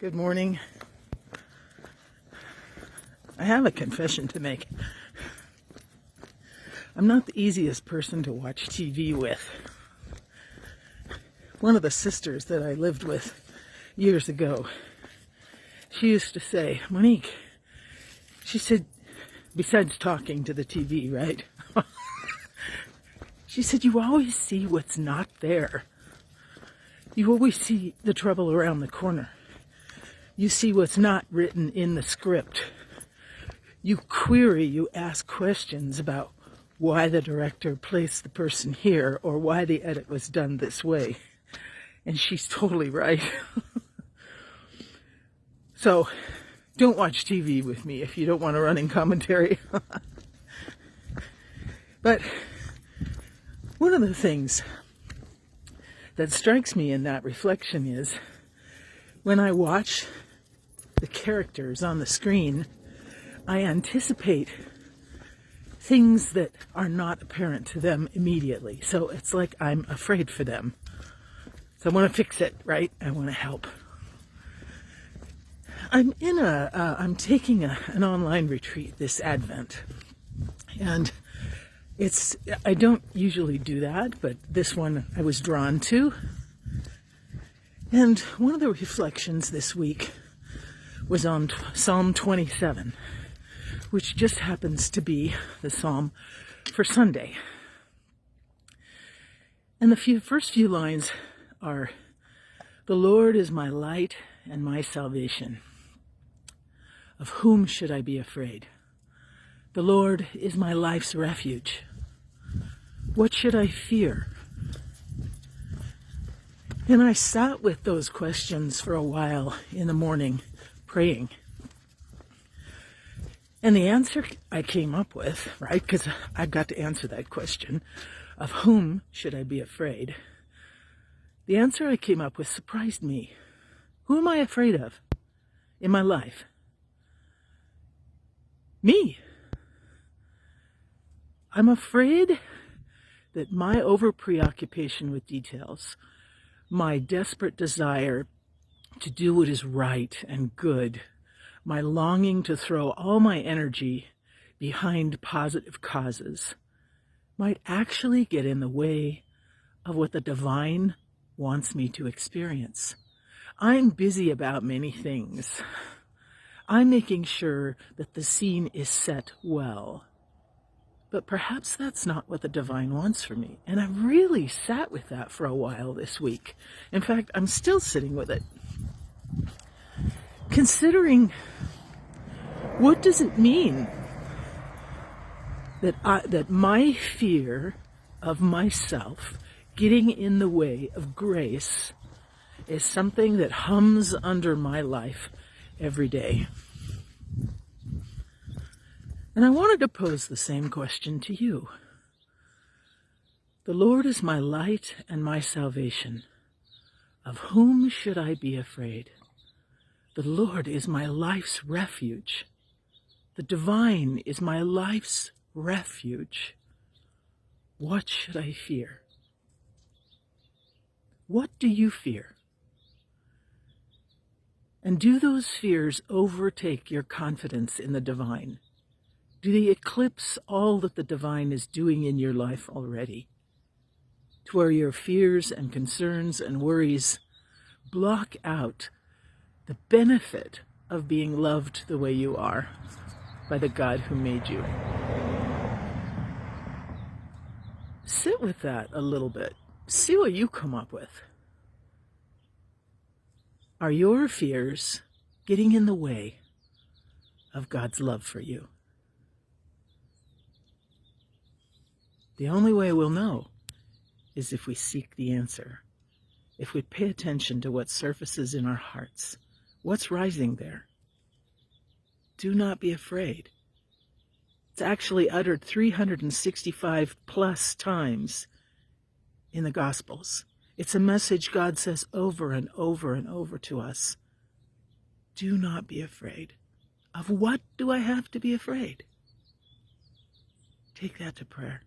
Good morning. I have a confession to make. I'm not the easiest person to watch TV with. One of the sisters that I lived with years ago, she used to say, Monique, she said, besides talking to the TV, right? She said, you always see what's not there. You always see the trouble around the corner. You see what's not written in the script. You query, you ask questions about why the director placed the person here or why the edit was done this way. And she's totally right. So, don't watch TV with me if you don't want a running commentary. But one of the things that strikes me in that reflection is when I watch the characters on the screen, I anticipate things that are not apparent to them immediately. So it's like I'm afraid for them. So I want to fix it, right? I want to help. I'm taking an online retreat this Advent. And I don't usually do that, but this one I was drawn to. And one of the reflections this week was on Psalm 27, which just happens to be the psalm for Sunday. And the first few lines are, "The Lord is my light and my salvation. Of whom should I be afraid? The Lord is my life's refuge. What should I fear?" And I sat with those questions for a while in the morning, praying. And the answer I came up with, right, because I got to answer that question, of whom should I be afraid? The answer I came up with surprised me. Who am I afraid of in my life? Me. I'm afraid that my over-preoccupation with details, my desperate desire to do what is right and good, my longing to throw all my energy behind positive causes, might actually get in the way of what the divine wants me to experience. I'm busy about many things. I'm making sure that the scene is set well. But perhaps that's not what the divine wants for me. And I really sat with that for a while this week. In fact, I'm still sitting with it. Considering, what does it mean that my fear of myself getting in the way of grace is something that hums under my life every day? And I wanted to pose the same question to you. The Lord is my light and my salvation. Of whom should I be afraid? The Lord is my life's refuge. The divine is my life's refuge. What should I fear? What do you fear? And do those fears overtake your confidence in the divine? Do they eclipse all that the divine is doing in your life already? To where your fears and concerns and worries block out the benefit of being loved the way you are by the God who made you? Sit with that a little bit. See what you come up with. Are your fears getting in the way of God's love for you? The only way we'll know is if we seek the answer, if we pay attention to what surfaces in our hearts. What's rising there? Do not be afraid. It's actually uttered 365 plus times in the Gospels. It's a message God says over and over and over to us. Do not be afraid. Of what do I have to be afraid? Take that to prayer.